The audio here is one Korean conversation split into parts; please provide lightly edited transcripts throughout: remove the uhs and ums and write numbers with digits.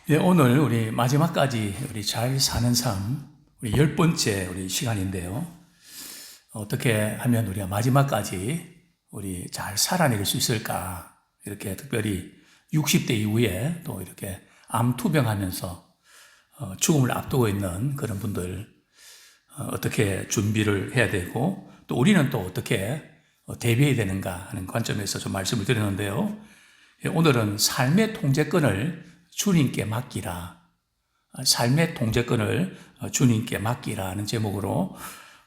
네, 오늘 우리 마지막까지 우리 잘 사는 삶, 우리 10번째 우리 시간인데요. 어떻게 하면 우리가 마지막까지 우리 잘 살아낼 수 있을까? 이렇게 특별히 60대 이후에 또 이렇게 암 투병하면서 죽음을 앞두고 있는 그런 분들 어떻게 준비를 해야 되고 또 우리는 또 어떻게 대비해야 되는가 하는 관점에서 좀 말씀을 드렸는데요. 오늘은 삶의 통제권을 주님께 맡기라. 삶의 통제권을 주님께 맡기라는 제목으로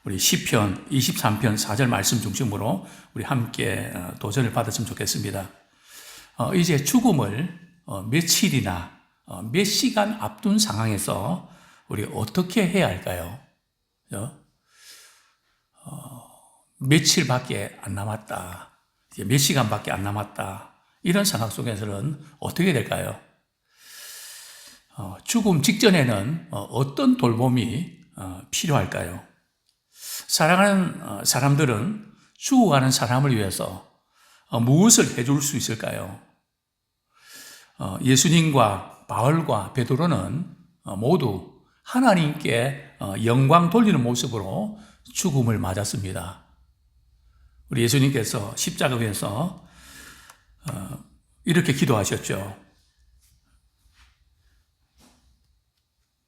우리 시편 23편 4절 말씀 중심으로 우리 함께 도전을 받았으면 좋겠습니다. 이제 죽음을 며칠이나 몇 시간 앞둔 상황에서 우리 어떻게 해야 할까요? 며칠밖에 안 남았다. 이제 몇 시간밖에 안 남았다. 이런 상황 속에서는 어떻게 될까요? 죽음 직전에는 어떤 돌봄이 필요할까요? 사랑하는 사람들은 죽어가는 사람을 위해서 무엇을 해줄 수 있을까요? 예수님과 바울과 베드로는 모두 하나님께 영광 돌리는 모습으로 죽음을 맞았습니다. 우리 예수님께서 십자가 위에서 이렇게 기도하셨죠.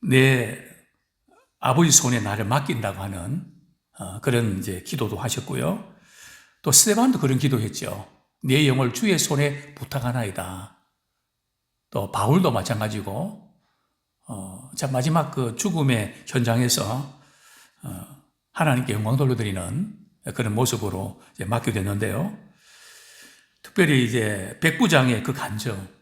내 아버지 손에 나를 맡긴다고 하는 그런 이제 기도도 하셨고요. 또 스데반도 그런 기도했죠. 내 영을 주의 손에 부탁하나이다. 또 바울도 마찬가지고 자 마지막 그 죽음의 현장에서 하나님께 영광 돌려드리는 그런 모습으로 이제 맡게 됐는데요. 특별히 이제 백부장의 그 간증,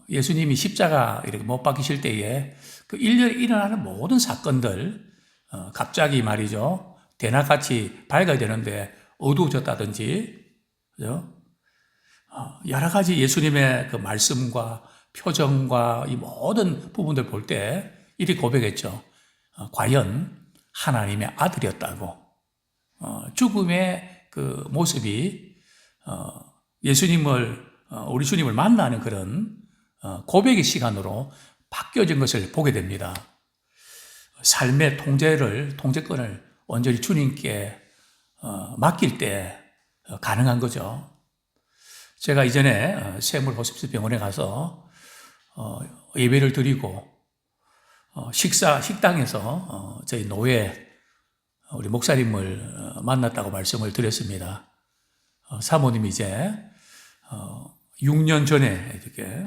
예수님이 십자가 이렇게 못 박히실 때에 그 일년에 일어나는 모든 사건들, 갑자기 말이죠. 대낮같이 밝아야 되는데 어두워졌다든지, 그죠? 여러 가지 예수님의 그 말씀과 표정과 이 모든 부분들 볼 때 이렇게 고백했죠. 과연 하나님의 아들이었다고. 죽음의 그 모습이 예수님을 우리 주님을 만나는 그런 고백의 시간으로 바뀌어진 것을 보게 됩니다. 삶의 통제권을 온전히 주님께 맡길 때 가능한 거죠. 제가 이전에 세물호sp스 병원에 가서 예배를 드리고 식당에서 저희 노예 우리 목사님을 만났다고 말씀을 드렸습니다. 사모님이 이제 6년 전에 이렇게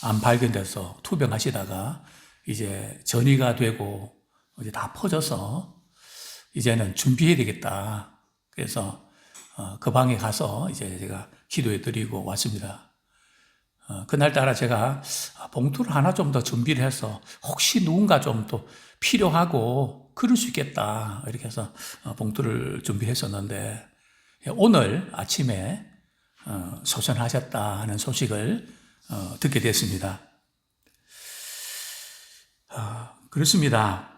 암 발견돼서 투병하시다가 이제 전이가 되고 이제 다 퍼져서 이제는 준비해야 되겠다. 그래서 그 방에 가서 이제 제가 기도해 드리고 왔습니다. 그날따라 제가 봉투를 하나 좀 더 준비를 해서 혹시 누군가 좀 또 필요하고 그럴 수 있겠다. 이렇게 해서 봉투를 준비했었는데 오늘 아침에 소천하셨다 하는 소식을 듣게 됐습니다. 그렇습니다.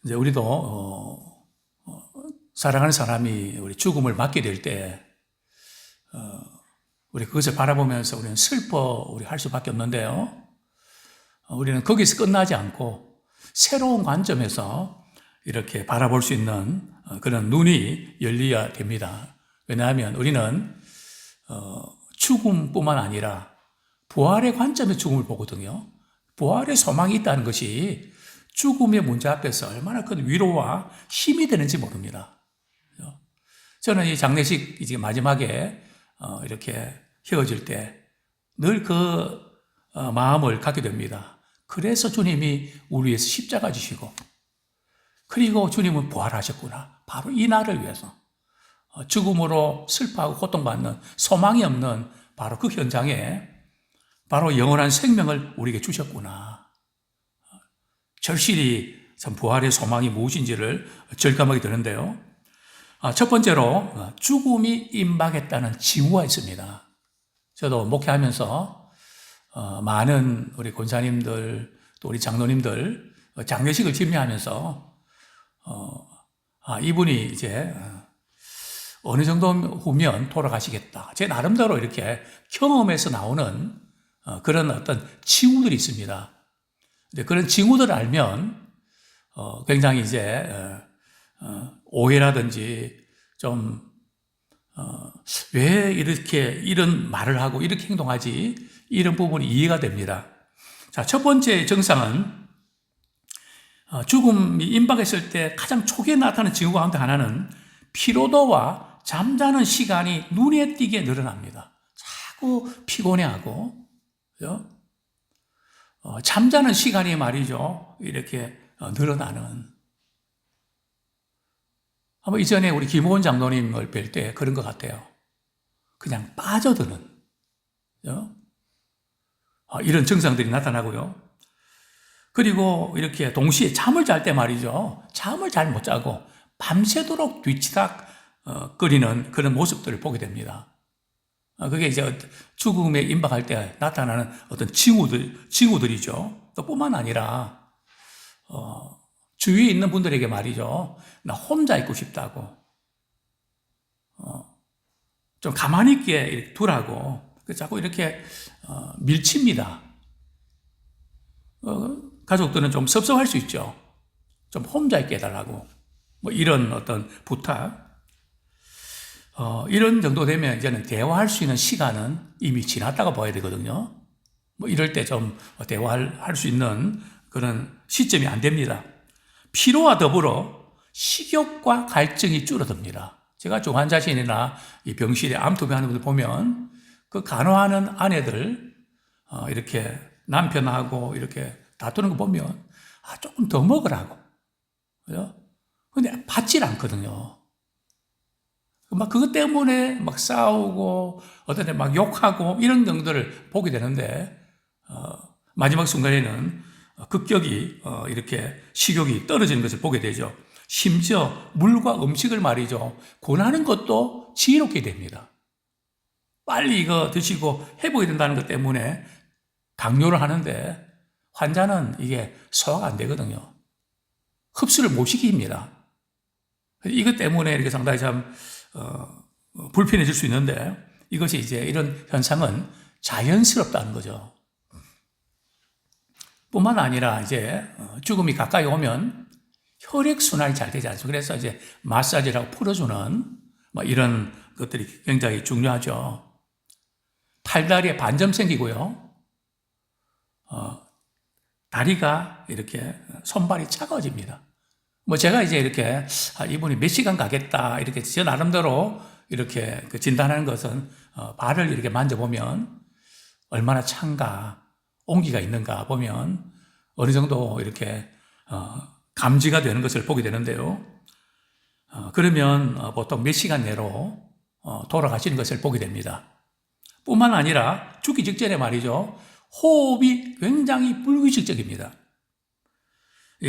이제 우리도 사랑하는 사람이 우리 죽음을 맞게 될 때 우리 그것을 바라보면서 우리는 우리 할 수밖에 없는데요. 우리는 거기서 끝나지 않고 새로운 관점에서 이렇게 바라볼 수 있는 그런 눈이 열려야 됩니다. 왜냐하면 우리는 죽음뿐만 아니라 부활의 관점에서 죽음을 보거든요. 부활의 소망이 있다는 것이 죽음의 문제 앞에서 얼마나 큰 위로와 힘이 되는지 모릅니다. 저는 이 장례식 이제 마지막에 이렇게 헤어질 때 늘 그 마음을 갖게 됩니다. 그래서 주님이 우리 위해서 십자가 지시고 그리고 주님은 부활하셨구나. 바로 이 날을 위해서. 죽음으로 슬퍼하고 고통받는 소망이 없는 바로 그 현장에 바로 영원한 생명을 우리에게 주셨구나. 절실히 참 부활의 소망이 무엇인지를 절감하게 되는데요. 첫 번째로 죽음이 임박했다는 징후가 있습니다. 저도 목회하면서 많은 우리 권사님들 또 우리 장로님들 장례식을 집례하면서 이분이 이제 어느 정도 후면 돌아가시겠다. 제 나름대로 이렇게 경험에서 나오는 그런 어떤 징후들이 있습니다. 근데 그런 징후들을 알면 굉장히 이제 오해라든지 좀 왜 이렇게 이런 말을 하고 이렇게 행동하지? 이런 부분이 이해가 됩니다. 자, 첫 번째 증상은 죽음이 임박했을 때 가장 초기에 나타나는 징후 가운데 하나는 피로도와 잠자는 시간이 눈에 띄게 늘어납니다. 자꾸 피곤해하고, 그죠? 잠자는 시간이 말이죠. 이렇게 늘어나는. 아마 이전에 우리 김호원 장로님을 뵐 때 그런 것 같아요. 그냥 빠져드는, 그죠? 이런 증상들이 나타나고요. 그리고 이렇게 동시에 잠을 잘 때 말이죠. 잠을 잘 못 자고 밤새도록 뒤치닥 거리는 그런 모습들을 보게 됩니다. 그게 이제 죽음에 임박할 때 나타나는 어떤 징후들이죠. 또 뿐만 아니라, 주위에 있는 분들에게 말이죠. 나 혼자 있고 싶다고. 좀 가만히 있게 두라고. 자꾸 이렇게, 밀칩니다. 가족들은 좀 섭섭할 수 있죠. 좀 혼자 있게 해달라고. 뭐 이런 어떤 부탁. 이런 정도 되면 이제는 대화할 수 있는 시간은 이미 지났다고 봐야 되거든요. 뭐 이럴 때 좀 대화할 수 있는 그런 시점이 안 됩니다. 피로와 더불어 식욕과 갈증이 줄어듭니다. 제가 중환자실이나 이 병실에 암투병하는 분들 보면 그 간호하는 아내들 이렇게 남편하고 이렇게 다투는 거 보면 조금 더 먹으라고. 그죠? 근데 받질 않거든요. 막 그것 때문에 막 싸우고 어떤 데 막 욕하고 이런 정도를 보게 되는데 마지막 순간에는 급격히 이렇게 식욕이 떨어지는 것을 보게 되죠. 심지어 물과 음식을 말이죠. 권하는 것도 지혜롭게 됩니다. 빨리 이거 드시고 회복이 된다는 것 때문에 강요를 하는데 환자는 이게 소화가 안 되거든요. 흡수를 못 시킵니다. 이것 때문에 이렇게 상당히 참 불편해질 수 있는데 이것이 이제 이런 현상은 자연스럽다는 거죠. 뿐만 아니라 이제 죽음이 가까이 오면 혈액순환이 잘 되지 않습니까? 그래서 이제 마사지라고 풀어주는 뭐 이런 것들이 굉장히 중요하죠. 팔다리에 반점 생기고요. 다리가 이렇게 손발이 차가워집니다. 뭐 제가 이제 이렇게 이분이 몇 시간 가겠다 이렇게 저 나름대로 이렇게 진단하는 것은 발을 이렇게 만져보면 얼마나 찬가 온기가 있는가 보면 어느 정도 이렇게 감지가 되는 것을 보게 되는데요. 그러면 보통 몇 시간 내로 돌아가시는 것을 보게 됩니다. 뿐만 아니라 죽기 직전에 말이죠. 호흡이 굉장히 불규칙적입니다.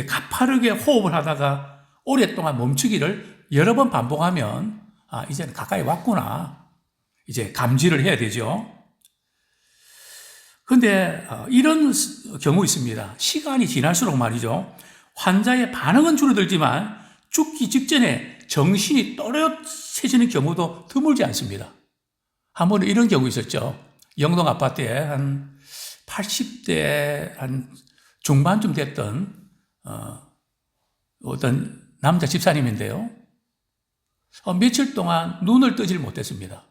가파르게 호흡을 하다가 오랫동안 멈추기를 여러 번 반복하면 이제는 가까이 왔구나. 이제 감지를 해야 되죠. 그런데 이런 경우 있습니다. 시간이 지날수록 말이죠. 환자의 반응은 줄어들지만 죽기 직전에 정신이 또렷해지는 경우도 드물지 않습니다. 한 번은 이런 경우 있었죠. 영동 아파트에 한 80대 한 중반쯤 됐던 어떤 남자 집사님인데요. 며칠 동안 눈을 뜨질 못했습니다.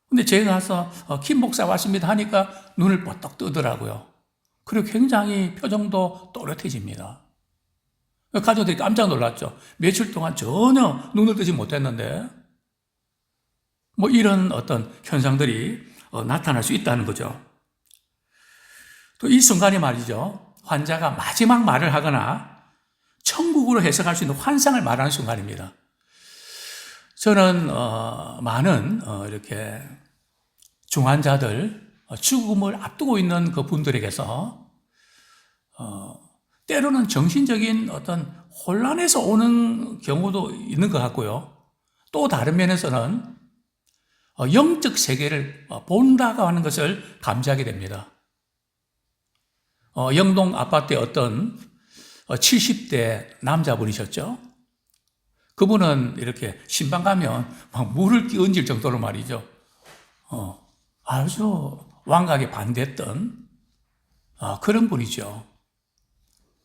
근데 제가 가서 김 목사 왔습니다 하니까 눈을 뻗떡 뜨더라고요. 그리고 굉장히 표정도 또렷해집니다. 가족들이 깜짝 놀랐죠. 며칠 동안 전혀 눈을 뜨지 못했는데 뭐 이런 어떤 현상들이 나타날 수 있다는 거죠. 또 이 순간이 말이죠. 환자가 마지막 말을 하거나 천국으로 해석할 수 있는 환상을 말하는 순간입니다. 저는 많은 이렇게 중환자들 죽음을 앞두고 있는 그 분들에게서 때로는 정신적인 어떤 혼란에서 오는 경우도 있는 것 같고요. 또 다른 면에서는 영적 세계를 본다고 하는 것을 감지하게 됩니다. 영동 아파트의 어떤 70대 남자분이셨죠. 그분은 이렇게 신방 가면 막 물을 끼얹을 정도로 말이죠. 아주 완강하게 반대했던 그런 분이죠.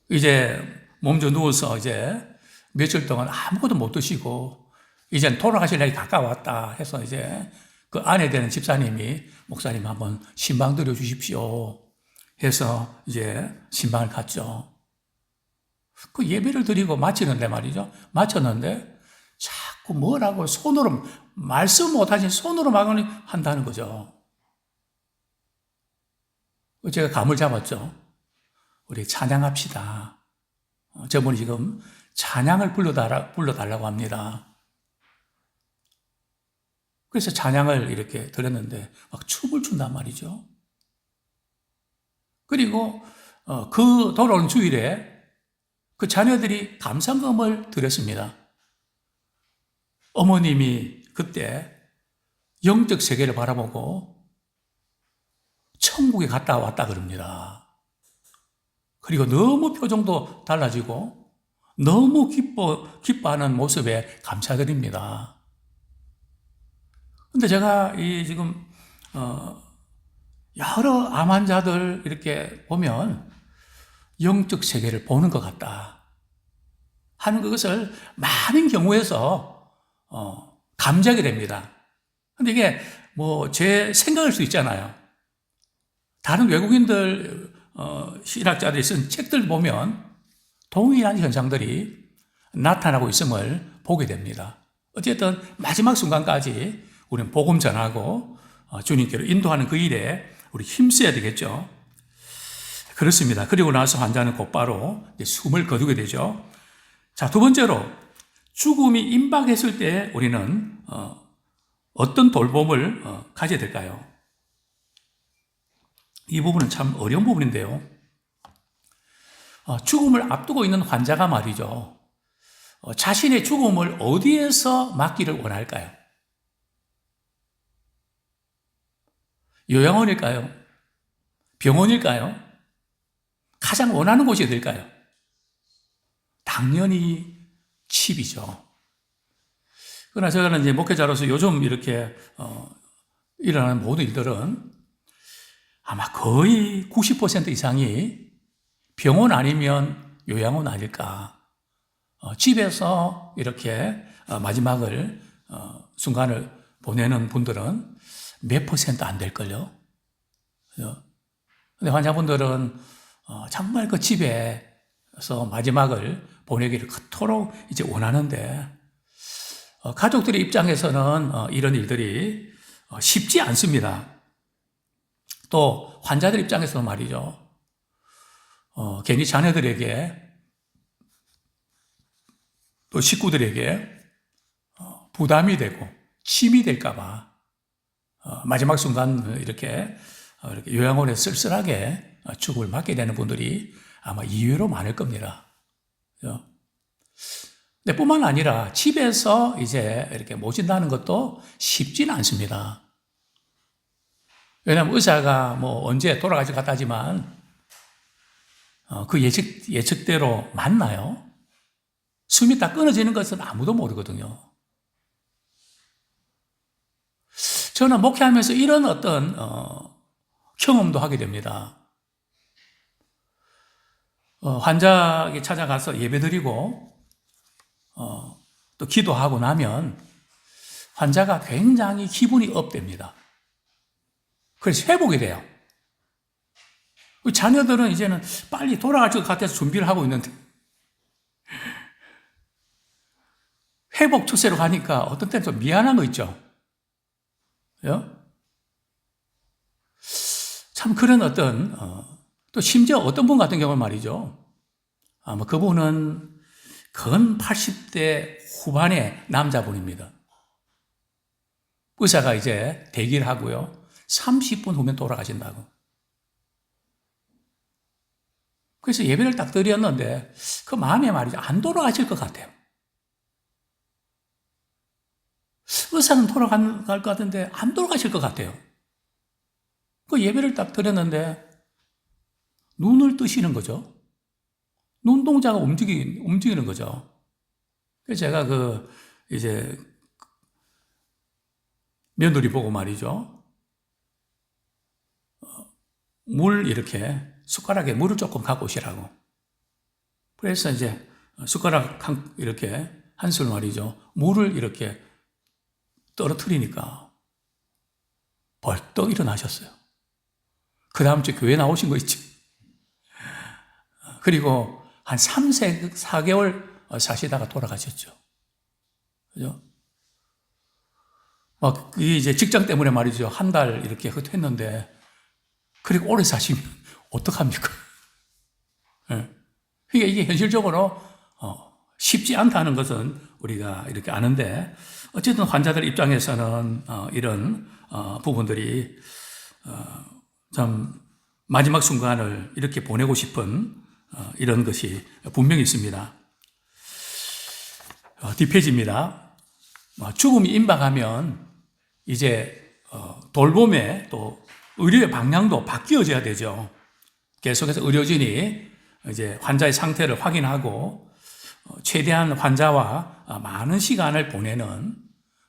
이제 몸져 누워서 이제 며칠 동안 아무것도 못 드시고 이젠 돌아가실 날이 가까웠다 해서 이제 그 아내 되는 집사님이 목사님 한번 신방 드려 주십시오 해서 이제 신방을 갔죠. 그 예배를 드리고 마치는데 말이죠. 마쳤는데 자꾸 뭐라고 손으로 말씀 못하신 손으로 막 한다는 거죠. 제가 감을 잡았죠. 우리 찬양합시다. 저분이 지금 찬양을 불러달라고 합니다. 그래서 찬양을 이렇게 들었는데 막 춤을 춘단 말이죠. 그리고 그 돌아오는 주일에 그 자녀들이 감상금을 드렸습니다. 어머님이 그때 영적 세계를 바라보고 천국에 갔다 왔다 그럽니다. 그리고 너무 표정도 달라지고 너무 기뻐하는 모습에 감사드립니다. 근데 제가 지금 여러 암 환자들 이렇게 보면 영적 세계를 보는 것 같다 하는 것을 많은 경우에서 감지하게 됩니다. 근데 이게 뭐 제 생각일 수 있잖아요. 다른 외국인들 신학자들이 쓴 책들 보면 동일한 현상들이 나타나고 있음을 보게 됩니다. 어쨌든 마지막 순간까지 우리는 복음 전하고 주님께로 인도하는 그 일에 우리 힘써야 되겠죠. 그렇습니다. 그리고 나서 환자는 곧바로 숨을 거두게 되죠. 자, 두 번째로 죽음이 임박했을 때 우리는 어떤 돌봄을 가져야 될까요? 이 부분은 참 어려운 부분인데요. 죽음을 앞두고 있는 환자가 말이죠. 자신의 죽음을 어디에서 맞기를 원할까요? 요양원일까요? 병원일까요? 가장 원하는 곳이 어딜까요? 당연히 집이죠. 그러나 저는 이제 목회자로서 요즘 이렇게 일어나는 모든 일들은 아마 거의 90% 이상이 병원 아니면 요양원 아닐까. 집에서 이렇게 마지막을 순간을 보내는 분들은 몇 퍼센트 안 될걸요. 근데 환자분들은 정말 그 집에서 마지막을 보내기를 그토록 이제 원하는데 가족들의 입장에서는 이런 일들이 쉽지 않습니다. 또 환자들 입장에서는 말이죠. 괜히 자녀들에게 또 식구들에게 부담이 되고 침이 될까봐 마지막 순간 이렇게 요양원에 쓸쓸하게 죽음을 맞게 되는 분들이 아마 이외로 많을 겁니다. 근데 뿐만 아니라 집에서 이제 이렇게 모신다는 것도 쉽지는 않습니다. 왜냐하면 의사가 뭐 언제 돌아가실 것 같다지만 그 예측대로 맞나요? 숨이 다 끊어지는 것은 아무도 모르거든요. 저는 목회하면서 이런 어떤 경험도 하게 됩니다. 환자에게 찾아가서 예배드리고 또 기도하고 나면 환자가 굉장히 기분이 업됩니다. 그래서 회복이 돼요. 자녀들은 이제는 빨리 돌아갈 것 같아서 준비를 하고 있는데 회복 추세로 가니까 어떤 때는 좀 미안한 거 있죠. 참 그런 어떤 또 심지어 어떤 분 같은 경우는 말이죠. 아마 그분은 근 80대 후반의 남자분입니다. 의사가 이제 대기를 하고요. 30분 후면 돌아가신다고. 그래서 예배를 딱 드렸는데 그 마음에 말이죠. 안 돌아가실 것 같아요. 의사는 돌아갈 것 같은데 안 돌아가실 것 같아요. 그 예배를 딱 드렸는데 눈을 뜨시는 거죠. 눈동자가 움직이는 거죠. 그래서 제가 이제 며느리 보고 말이죠. 이렇게 숟가락에 물을 조금 갖고 오시라고. 그래서 이제 숟가락 이렇게 한 술 말이죠. 물을 이렇게 떨어뜨리니까 벌떡 일어나셨어요. 그 다음 주 교회 나오신 거 있죠. 그리고 한 4개월 사시다가 돌아가셨죠. 그죠? 이게 이제 직장 때문에 말이죠. 한 달 이렇게 흩했는데, 그리고 오래 사시면 어떡합니까? 네. 그러니까 이게 현실적으로 쉽지 않다는 것은 우리가 이렇게 아는데, 어쨌든 환자들 입장에서는 이런 부분들이 참 마지막 순간을 이렇게 보내고 싶은 이런 것이 분명히 있습니다. 뒷페이지입니다. 죽음이 임박하면 이제 돌봄에 또 의료의 방향도 바뀌어져야 되죠. 계속해서 의료진이 이제 환자의 상태를 확인하고 최대한 환자와 많은 시간을 보내는,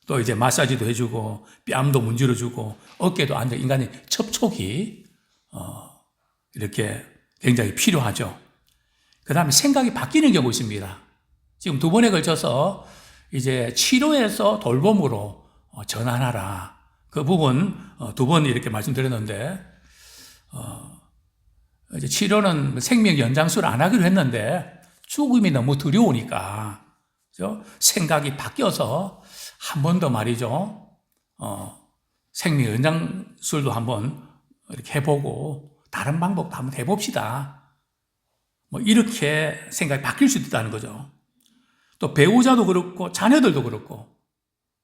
또 이제 마사지도 해주고 뺨도 문질러주고 어깨도 앉아 인간의 접촉이 이렇게 굉장히 필요하죠. 그 다음에 생각이 바뀌는 경우 있습니다. 지금 2번에 걸쳐서 이제 치료에서 돌봄으로 전환하라. 그 부분 2번 이렇게 말씀드렸는데, 이제 치료는 생명 연장술을 안 하기로 했는데 죽음이 너무 두려우니까, 그죠? 생각이 바뀌어서 한 번 더 말이죠. 생명 연장술도 한번 이렇게 해보고 다른 방법도 한번 해봅시다. 이렇게 생각이 바뀔 수 있다는 거죠. 또 배우자도 그렇고 자녀들도 그렇고,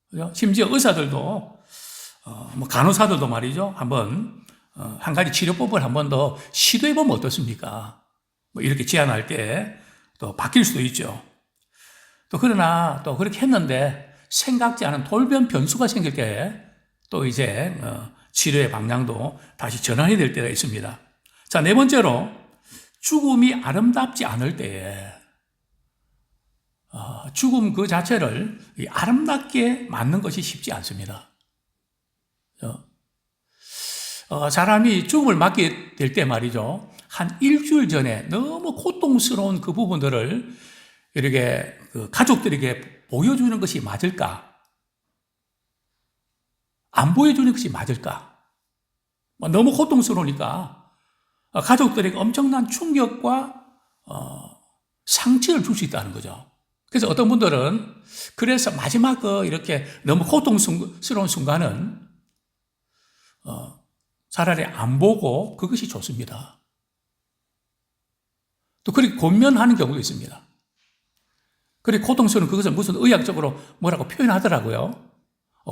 그죠? 심지어 의사들도 간호사들도 말이죠. 한번 한 가지 치료법을 한번 더 시도해보면 어떻습니까? 이렇게 제안할 때 또 바뀔 수도 있죠. 또 그러나 또 그렇게 했는데 생각지 않은 돌변 변수가 생길 때 또 이제 치료의 방향도 다시 전환이 될 때가 있습니다. 자, 4번째로 죽음이 아름답지 않을 때에 죽음 그 자체를 아름답게 맞는 것이 쉽지 않습니다. 사람이 죽음을 맞게 될 때 말이죠. 한 일주일 전에 너무 고통스러운 그 부분들을 이렇게 가족들에게 보여주는 것이 맞을까? 안 보여주는 것이 맞을까? 너무 고통스러우니까 가족들에게 엄청난 충격과 상처를 줄 수 있다는 거죠. 그래서 어떤 분들은 그래서 마지막 이렇게 너무 고통스러운 순간은 차라리 안 보고 그것이 좋습니다. 또 그렇게 권면하는 경우도 있습니다. 그리고 고통스러운 그것을 무슨 의학적으로 뭐라고 표현하더라고요.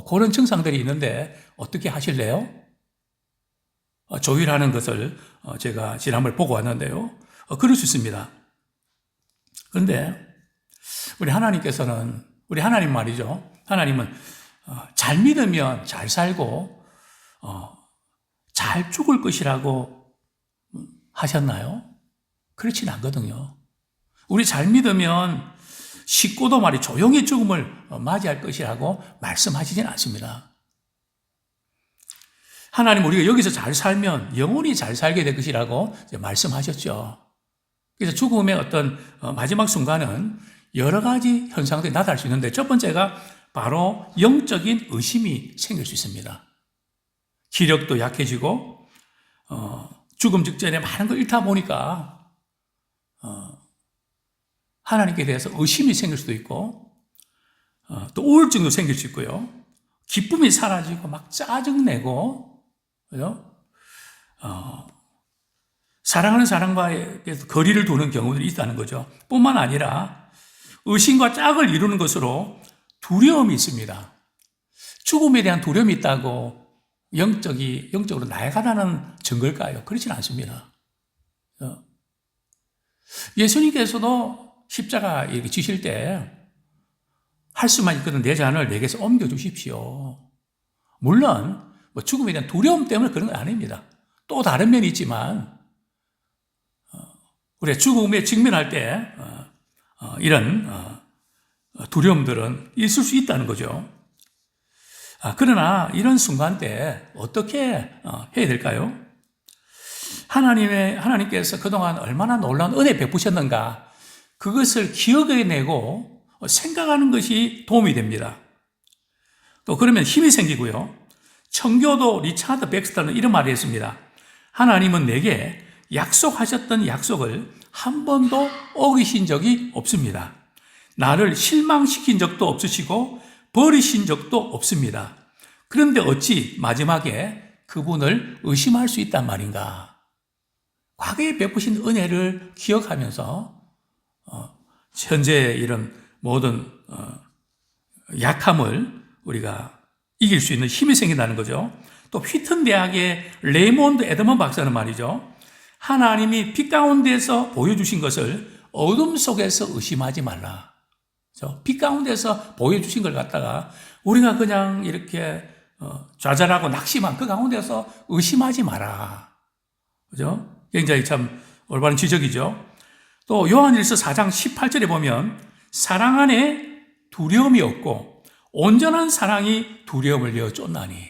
그런 증상들이 있는데 어떻게 하실래요? 조율하는 것을 제가 지난번에 보고 왔는데요. 그럴 수 있습니다. 그런데 우리 하나님 말이죠. 하나님은 잘 믿으면 잘 살고 잘 죽을 것이라고 하셨나요? 그렇지는 않거든요. 우리 잘 믿으면 쉽고도 조용히 죽음을 맞이할 것이라고 말씀하시진 않습니다. 하나님 우리가 여기서 잘 살면 영원히 잘 살게 될 것이라고 말씀하셨죠. 그래서 죽음의 어떤 마지막 순간은 여러 가지 현상들이 나타날 수 있는데, 첫 번째가 바로 영적인 의심이 생길 수 있습니다. 기력도 약해지고 죽음 직전에 많은 걸 잃다 보니까 하나님께 대해서 의심이 생길 수도 있고, 또 우울증도 생길 수 있고요. 기쁨이 사라지고 막 짜증내고, 그죠? 사랑하는 사람과의 거리를 두는 경우들이 있다는 거죠. 뿐만 아니라 의심과 짝을 이루는 것으로 두려움이 있습니다. 죽음에 대한 두려움이 있다고 영적으로 나아가라는 증거일까요? 그렇지는 않습니다. 예수님께서도 십자가 이렇게 지실 때 할 수만 있거든 내 잔을 내게서 옮겨주십시오. 물론 죽음에 대한 두려움 때문에 그런 건 아닙니다. 또 다른 면이 있지만 우리가 죽음에 직면할 때 이런 두려움들은 있을 수 있다는 거죠. 그러나 이런 순간 때 어떻게 해야 될까요? 하나님께서 그동안 얼마나 놀라운 은혜 베푸셨는가, 그것을 기억해내고 생각하는 것이 도움이 됩니다. 또 그러면 힘이 생기고요. 청교도 리차드 백스터는 이런 말을 했습니다. 하나님은 내게 약속하셨던 약속을 한 번도 어기신 적이 없습니다. 나를 실망시킨 적도 없으시고 버리신 적도 없습니다. 그런데 어찌 마지막에 그분을 의심할 수 있단 말인가? 과거에 베푸신 은혜를 기억하면서 현재 이런 모든 약함을 우리가 이길 수 있는 힘이 생긴다는 거죠. 또 휘튼 대학의 레이몬드 에드먼 박사는 말이죠. 하나님이 빛 가운데서 보여주신 것을 어둠 속에서 의심하지 말라. 빛 가운데서 보여주신 걸 갖다가 우리가 그냥 이렇게 좌절하고 낙심한 그 가운데서 의심하지 마라. 그죠? 굉장히 참 올바른 지적이죠. 또 요한일서 4장 18절에 보면 사랑 안에 두려움이 없고 온전한 사랑이 두려움을 내어 쫓나니.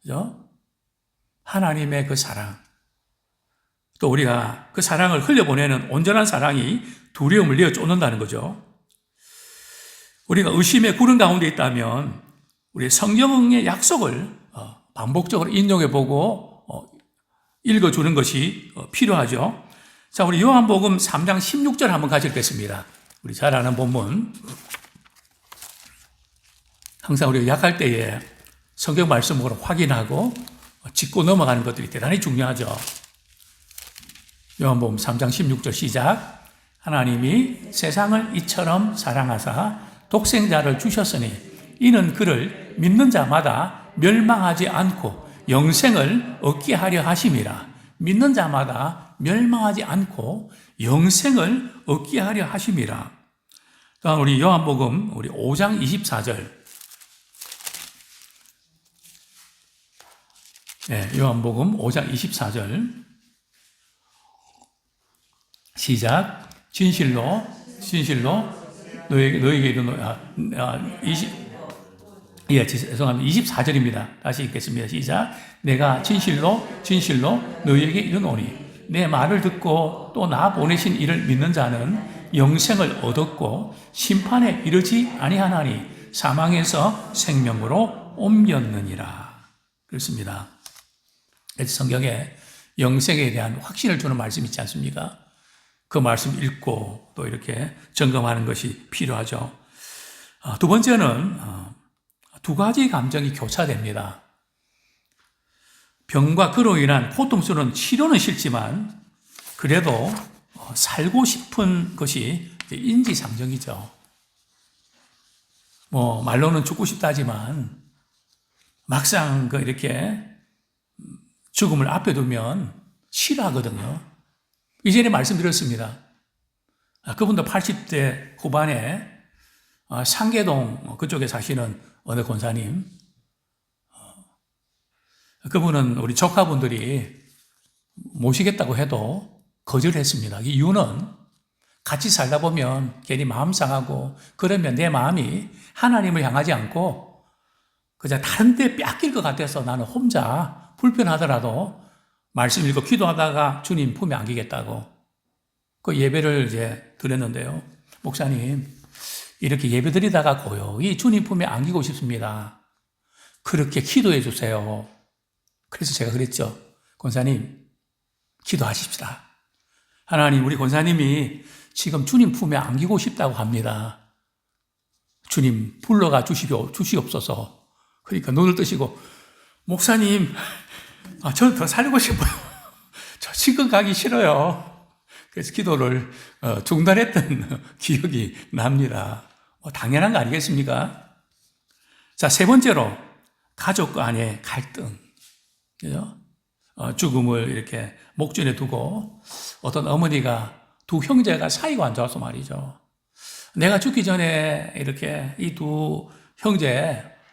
그죠? 하나님의 그 사랑. 또 우리가 그 사랑을 흘려보내는 온전한 사랑이 두려움을 내어 쫓는다는 거죠. 우리가 의심의 구름 가운데 있다면 우리 성경의 약속을 반복적으로 인용해보고 읽어주는 것이 필요하죠. 자, 우리 요한복음 3장 16절 한번 같이 읽겠습니다. 우리 잘 아는 본문. 항상 우리가 약할 때에 성경 말씀으로 확인하고 짚고 넘어가는 것들이 대단히 중요하죠. 요한복음 3장 16절 시작. 하나님이 세상을 이처럼 사랑하사 독생자를 주셨으니 이는 그를 믿는 자마다 멸망하지 않고 영생을 얻게 하려 하심이라. 믿는 자마다 멸망하지 않고 영생을 얻게 하려 하심이라. 다음 우리 요한복음 우리 5장 24절. 네, 요한복음 5장 24절. 시작. 진실로 너에게 이르노니 죄송합니다. 24절입니다. 다시 읽겠습니다. 시작. 내가 진실로 너희에게 이르노니 내 말을 듣고 또 나 보내신 이를 믿는 자는 영생을 얻었고 심판에 이르지 아니하나니 사망에서 생명으로 옮겼느니라. 그렇습니다. 성경에 영생에 대한 확신을 주는 말씀이 있지 않습니까? 그 말씀 읽고 또 이렇게 점검하는 것이 필요하죠. 두 번째는 두 가지 감정이 교차됩니다. 병과 그로 인한 고통스러운 치료는 싫지만 그래도 살고 싶은 것이 인지상정이죠. 말로는 죽고 싶다 하지만 막상 이렇게 죽음을 앞에 두면 싫어하거든요. 이전에 말씀드렸습니다. 그분도 80대 후반에 상계동 그쪽에 사시는 어느 권사님, 그분은 우리 조카분들이 모시겠다고 해도 거절했습니다. 이유는 같이 살다 보면 괜히 마음 상하고 그러면 내 마음이 하나님을 향하지 않고 그냥 다른 데 뺏길 것 같아서 나는 혼자 불편하더라도 말씀 읽고 기도하다가 주님 품에 안기겠다고 그 예배를 이제 드렸는데요. 목사님, 이렇게 예배 드리다가 고요히 주님 품에 안기고 싶습니다. 그렇게 기도해 주세요. 그래서 제가 그랬죠. 권사님, 기도하십시다. 하나님, 우리 권사님이 지금 주님 품에 안기고 싶다고 합니다. 주님 불러가 주시옵소서. 그러니까 눈을 뜨시고, 목사님, 저는 더 살고 싶어요. 저 지금 가기 싫어요. 그래서 기도를 중단했던 기억이 납니다. 당연한 거 아니겠습니까? 자, 세 번째로 가족 간의 갈등. 그죠? 죽음을 이렇게 목전에 두고 어떤 어머니가 두 형제가 사이가 안 좋아서 말이죠. 내가 죽기 전에 이렇게 이 두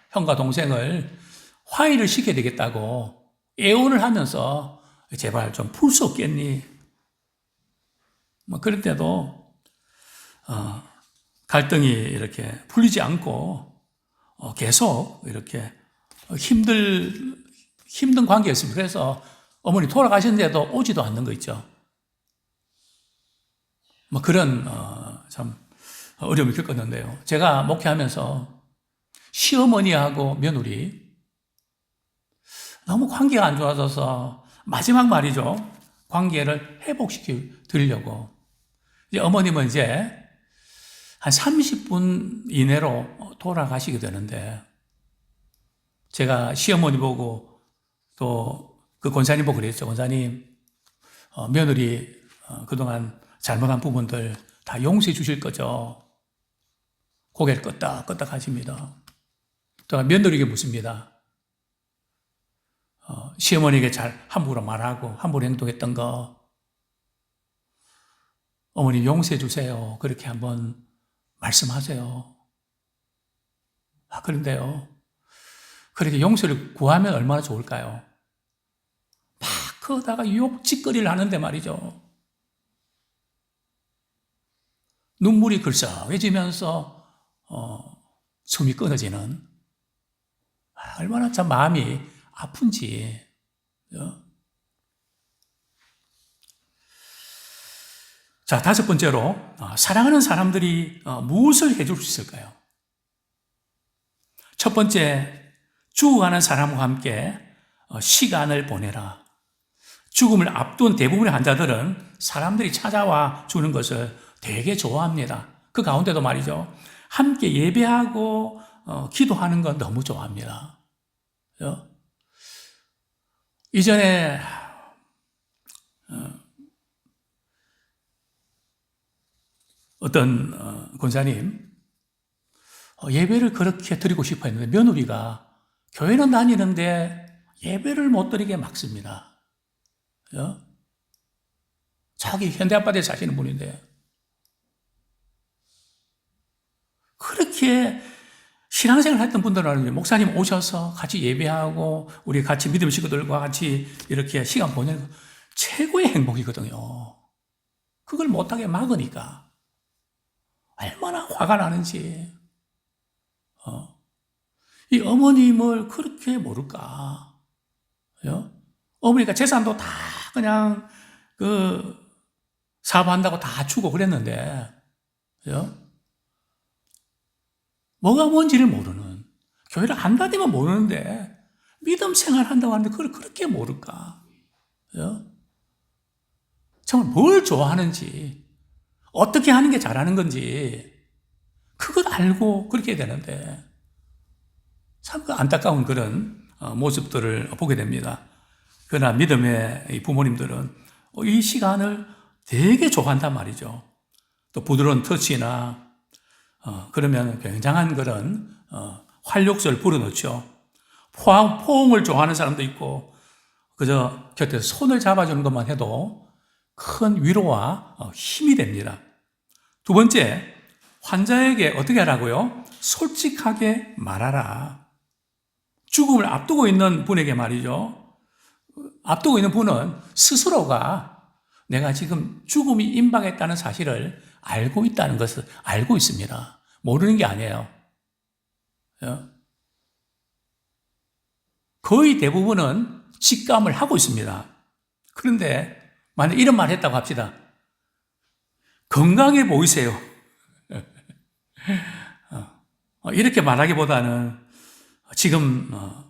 형과 동생을 화해를 시켜야 되겠다고 애원을 하면서 제발 좀 풀 수 없겠니? 그럴 때도 갈등이 이렇게 풀리지 않고 계속 이렇게 힘든 관계였습니다. 그래서 어머니 돌아가셨는데도 오지도 않는 거 있죠. 뭐 그런 참 어려움을 겪었는데요. 제가 목회하면서 시어머니하고 며느리 너무 관계가 안 좋아져서 마지막 말이죠. 관계를 회복시켜 드리려고. 이제 어머님은 이제 한 30분 이내로 돌아가시게 되는데 제가 시어머니 보고 또 그 권사님 보고 그랬죠. 권사님, 며느리 그동안 잘못한 부분들 다 용서해 주실 거죠. 고개를 끄덕끄덕 하십니다. 또 며느리에게 묻습니다. 시어머니에게 잘 함부로 말하고 함부로 행동했던 거 어머니 용서해 주세요. 그렇게 한번 말씀하세요. 그런데요. 그렇게 용서를 구하면 얼마나 좋을까요? 막 그러다가 욕짓거리를 하는데 말이죠. 눈물이 글썽해지면서 숨이 끊어지는 얼마나 참 마음이 아픈지. 자, 다섯 번째로 사랑하는 사람들이 무엇을 해줄 수 있을까요? 첫 번째, 죽어가는 사람과 함께 시간을 보내라. 죽음을 앞둔 대부분의 환자들은 사람들이 찾아와 주는 것을 되게 좋아합니다. 그 가운데도 말이죠. 함께 예배하고 기도하는 건 너무 좋아합니다. 이전에 어떤 권사님 예배를 그렇게 드리고 싶어 했는데 며느리가 교회는 다니는데 예배를 못 드리게 막습니다. 자기 현대아파트에 사시는 분인데 그렇게 신앙생활 했던 분들은 목사님 오셔서 같이 예배하고 우리 같이 믿음 식구들과 같이 이렇게 시간 보내는 거 최고의 행복이거든요. 그걸 못하게 막으니까 얼마나 화가 나는지. 이 어머님을 그렇게 모를까? 어머니가 재산도 다 그냥 사업한다고 다 주고 그랬는데 뭐가 뭔지를 모르는, 교회를 안 다니면 모르는데 믿음 생활한다고 하는데 그걸 그렇게 모를까? 정말 뭘 좋아하는지, 어떻게 하는 게 잘하는 건지 그걸 알고 그렇게 되는데 참 안타까운 그런 모습들을 보게 됩니다. 그러나 믿음의 이 부모님들은 이 시간을 되게 좋아한단 말이죠. 또 부드러운 터치나 그러면 굉장한 그런 활력소를 불어넣죠. 포옹을 좋아하는 사람도 있고 그저 곁에서 손을 잡아주는 것만 해도 큰 위로와 힘이 됩니다. 두 번째, 환자에게 어떻게 하라고요? 솔직하게 말하라. 죽음을 앞두고 있는 분에게 말이죠. 앞두고 있는 분은 스스로가 내가 지금 죽음이 임박했다는 사실을 알고 있다는 것을 알고 있습니다. 모르는 게 아니에요. 거의 대부분은 직감을 하고 있습니다. 그런데 만약 이런 말 했다고 합시다. 건강해 보이세요. 이렇게 말하기보다는 지금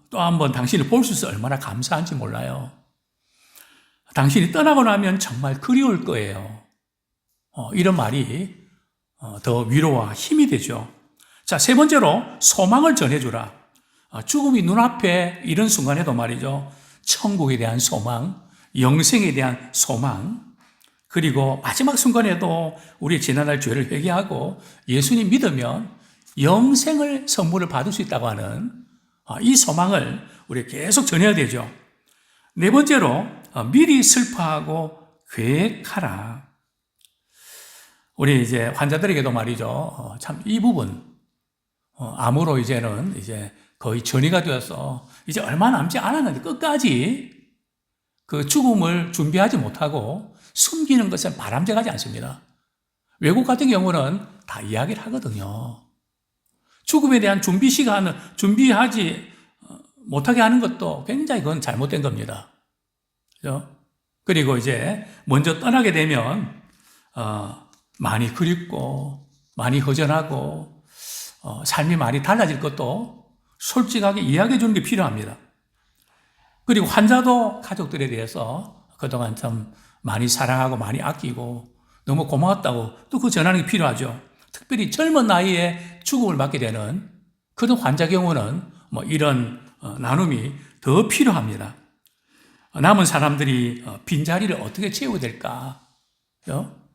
또 한번 당신을 볼 수 있어 얼마나 감사한지 몰라요. 당신이 떠나고 나면 정말 그리울 거예요. 이런 말이 더 위로와 힘이 되죠. 자, 세 번째로 소망을 전해주라. 죽음이 눈앞에 이런 순간에도 말이죠. 천국에 대한 소망, 영생에 대한 소망, 그리고 마지막 순간에도 우리 지난날 죄를 회개하고 예수님 믿으면 영생을 선물을 받을 수 있다고 하는 이 소망을 우리 계속 전해야 되죠. 네 번째로 미리 슬퍼하고 계획하라. 우리 이제 환자들에게도 말이죠. 참 이 부분 암으로 이제는 이제 거의 전이가 되어서 이제 얼마 남지 않았는데 끝까지 그 죽음을 준비하지 못하고 숨기는 것은 바람직하지 않습니다. 외국 같은 경우는 다 이야기를 하거든요. 죽음에 대한 준비 시간을 준비하지 못하게 하는 것도 굉장히 그건 잘못된 겁니다. 그죠? 그리고 이제 먼저 떠나게 되면 많이 그립고 많이 허전하고 삶이 많이 달라질 것도 솔직하게 이야기해 주는 게 필요합니다. 그리고 환자도 가족들에 대해서 그동안 참 많이 사랑하고 많이 아끼고 너무 고마웠다고 또 그 전하는 게 필요하죠. 특별히 젊은 나이에 죽음을 맞게 되는 그런 환자 경우는 뭐 이런 나눔이 더 필요합니다. 남은 사람들이 빈자리를 어떻게 채워야 될까?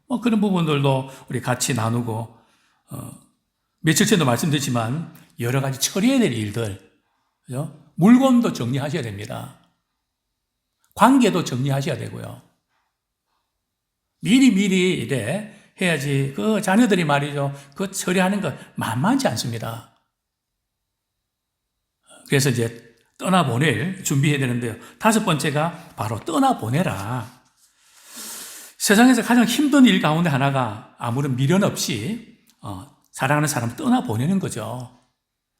뭐 그런 부분들도 우리 같이 나누고, 며칠 전에도 말씀드렸지만 여러 가지 처리해야 될 일들, 물건도 정리하셔야 됩니다. 관계도 정리하셔야 되고요. 미리 이래 해야지 그 자녀들이 말이죠. 그 처리하는 거 만만치 않습니다. 그래서 이제 떠나보낼 준비해야 되는데요. 5번째가 바로 떠나보내라. 세상에서 가장 힘든 일 가운데 하나가 아무런 미련 없이 사랑하는 사람을 떠나보내는 거죠.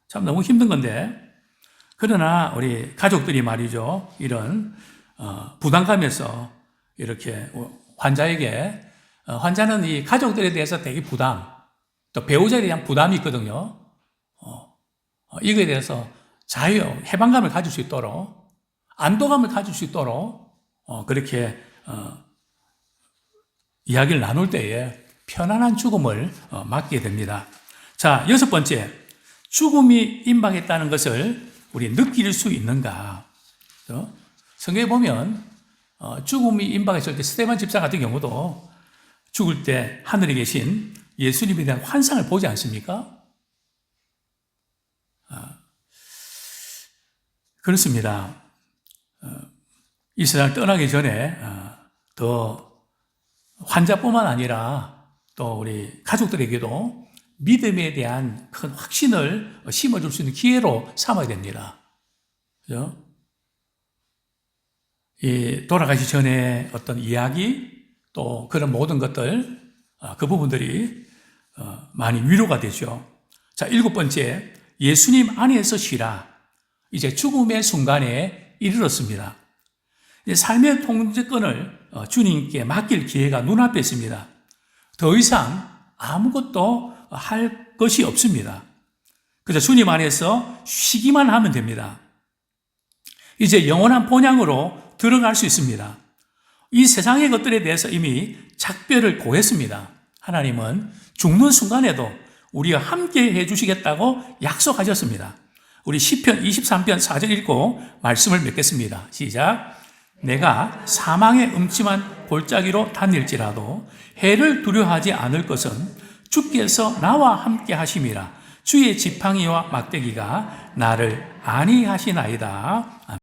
참 너무 힘든 건데, 그러나 우리 가족들이 말이죠. 이런 부담감에서 이렇게 환자에게, 환자는 이 가족들에 대해서 되게 부담, 또 배우자에 대한 부담이 있거든요. 이거에 대해서 자유, 해방감을 가질 수 있도록, 안도감을 가질 수 있도록 그렇게 이야기를 나눌 때에 편안한 죽음을 맞게 됩니다. 자, 6번째, 죽음이 임박했다는 것을 우리 느낄 수 있는가? 성경에 보면 죽음이 임박했을 때 스데반 집사 같은 경우도 죽을 때 하늘에 계신 예수님에 대한 환상을 보지 않습니까? 그렇습니다. 이 세상을 떠나기 전에 더 환자뿐만 아니라 또 우리 가족들에게도 믿음에 대한 큰 확신을 심어줄 수 있는 기회로 삼아야 됩니다. 그죠? 이 돌아가기 전에 어떤 이야기 또 그런 모든 것들, 그 부분들이 많이 위로가 되죠. 자, 7번째, 예수님 안에서 쉬라. 이제 죽음의 순간에 이르렀습니다. 삶의 통제권을 주님께 맡길 기회가 눈앞에 있습니다. 더 이상 아무것도 할 것이 없습니다. 그래서 주님 안에서 쉬기만 하면 됩니다. 이제 영원한 본향으로 들어갈 수 있습니다. 이 세상의 것들에 대해서 이미 작별을 고했습니다. 하나님은 죽는 순간에도 우리와 함께 해주시겠다고 약속하셨습니다. 우리 시편 23편 4절 읽고 말씀을 맺겠습니다. 시작. 내가 사망의 음침한 골짜기로 다닐지라도 해를 두려워하지 않을 것은 주께서 나와 함께 하심이라. 주의 지팡이와 막대기가 나를 안위하시나이다.